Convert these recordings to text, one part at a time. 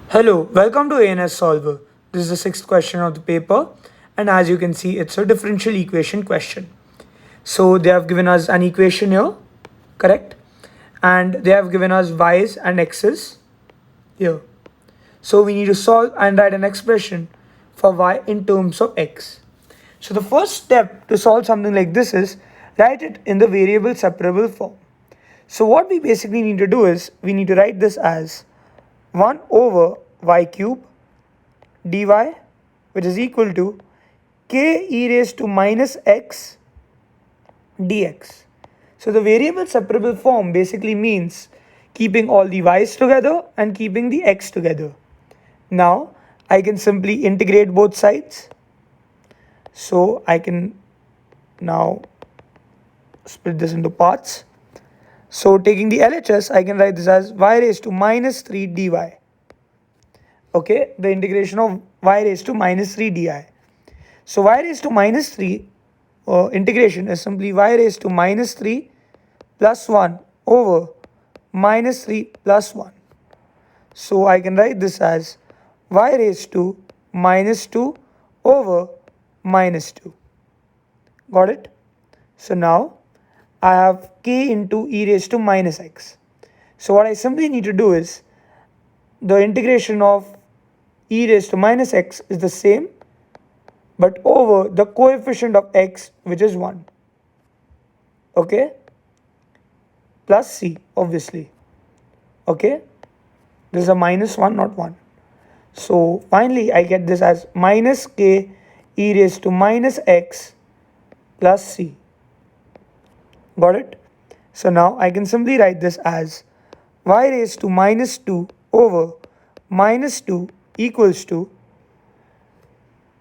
Hello, welcome to ANS Solver. This is the sixth question of the paper, and as you can see, it's a differential equation question. So they have given us an equation here, correct? And they have given us y's and x's here. So we need to solve and write an expression for y in terms of x. So the first step to solve something like this is write it in the variable separable form. So what we basically need to do is we need to write this as 1 over y cube dy, which is equal to k e raised to minus x dx. So the variable separable form basically means keeping all the y's together and keeping the x together. Now I can simply integrate both sides. So I can now split this into parts. So taking the LHS, I can write this as y raised to minus 3 dy. Okay, the integration of y raised to minus 3 di. So y raised to minus 3 integration is simply y raised to minus 3 plus 1 over minus 3 plus 1. So I can write this as y raised to minus 2 over minus 2. Got it? So now I have k into e raised to minus x. So what I simply need to do is the integration of e raised to minus x is the same, but over the coefficient of x, which is 1. Okay? Plus c, obviously. Okay? This is a minus 1, not 1. So finally I get this as minus k e raised to minus x plus c. Got it? So now I can simply write this as y raised to minus 2 over minus 2 equals to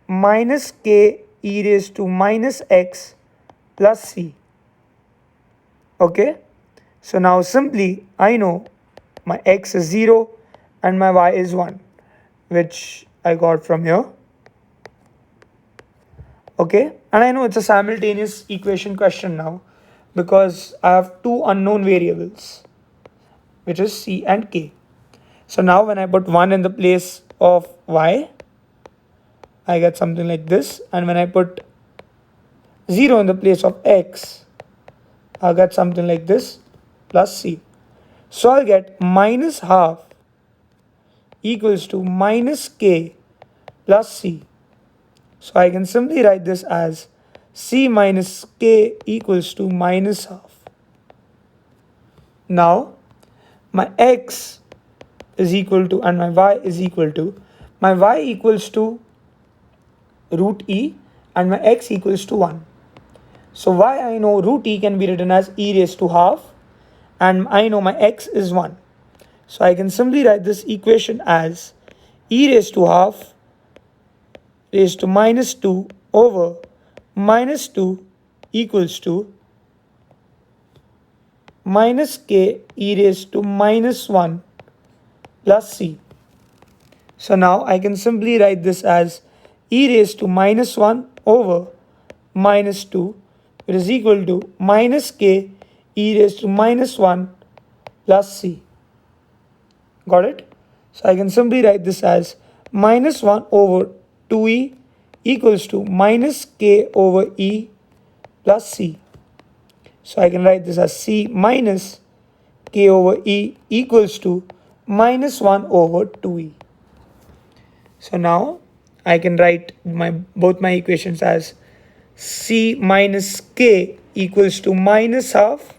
minus k e raised to minus x plus c. Okay? So now simply I know my x is 0 and my y is 1, which I got from here. Okay? And I know it's a simultaneous equation question now because I have two unknown variables, which is c and k. So now when I put 1 in the place of y, I get something like this, and when I put 0 in the place of x, I get something like this plus c. So I'll get minus half equals to minus k plus c. So I can simply write this as c minus k equals to minus half. Now my x is equal to and my y is equal to, my y equals to root e and my x equals to 1. So y I know root e can be written as e raised to half, and I know my x is 1. So I can simply write this equation as e raised to half raised to minus 2 over minus 2 equals to minus k e raised to minus 1 plus c. So now I can simply write this as e raised to minus 1 over minus 2, which is equal to minus k e raised to minus 1 plus c. Got it? So I can simply write this as minus 1 over 2e equals to minus k over e plus c. So I can write this as c minus k over e equals to minus 1 over 2e. So now I can write both my equations as c minus k equals to minus half,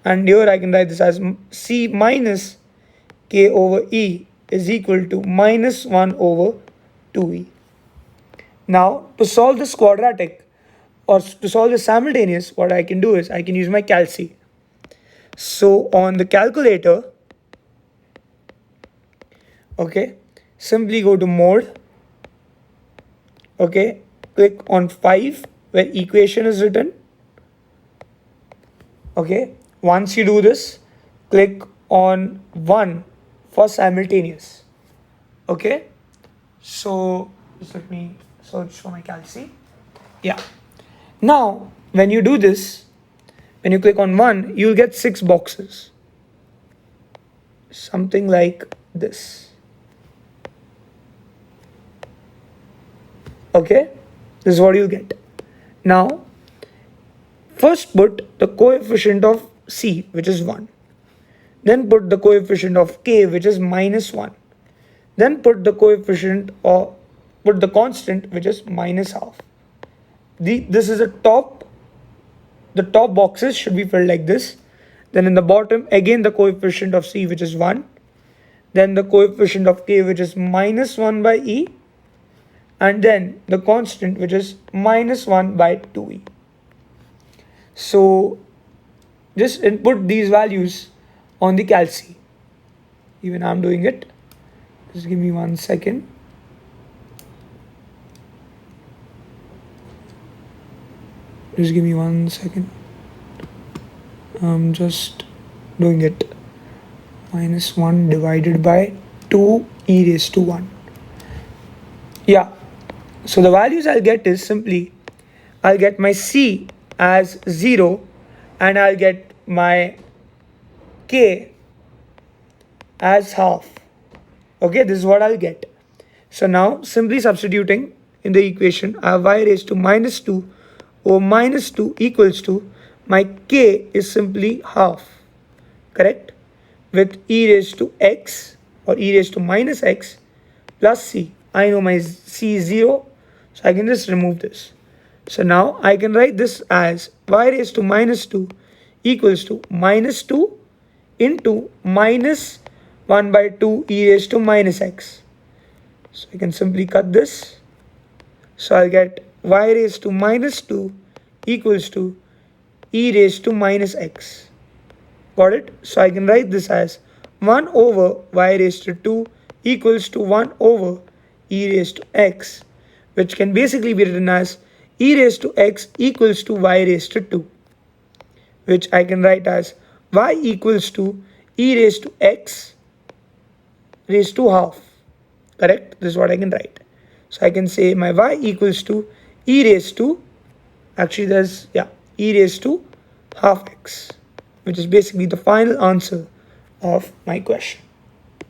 and here I can write this as c minus k over e is equal to minus 1 over 2e. Now to solve this quadratic or to solve this simultaneous, what I can do is I can use my calci. So on the calculator, okay, simply go to mode, okay, click on 5 where equation is written. Okay, once you do this, click on 1 for simultaneous. Okay, so just let me search for my calci. Yeah, now when you do this, when you click on 1, you'll get 6 boxes, something like this. Okay, this is what you get. Now, first put the coefficient of C, which is 1. Then put the coefficient of K, which is -1. Then put the coefficient or put the constant, which is -half. This is the top boxes should be filled like this. Then in the bottom, again the coefficient of C, which is 1. Then the coefficient of K, which is -1 by E. And then the constant, which is -1 by 2E. So just input these values on the calci. Even I'm doing it. Just give me 1 second. Just give me 1 second. I'm just doing it. -1 divided by 2 e raised to 1. Yeah. So the values I'll get is simply, I'll get my C as 0 and I'll get my K as half. Okay, this is what I'll get. So now simply substituting in the equation, I have y raised to -2 over -2 equals to my K is simply half, correct? With e raised to x or e raised to -x plus C. I know my C is 0, so I can just remove this. So now I can write this as y raised to -2 equals to -2 into -1 by 2 e raised to -x. So I can simply cut this. So I'll get y raised to -2 equals to e raised to -x. Got it? So I can write this as 1 over y raised to 2 equals to 1 over e raised to x, which can basically be written as e raised to x equals to y raised to 2, which I can write as y equals to e raised to x raised to half. Correct? This is what I can write. So I can say my y equals to e raised to, actually there's, e raised to half x, which is basically the final answer of my question.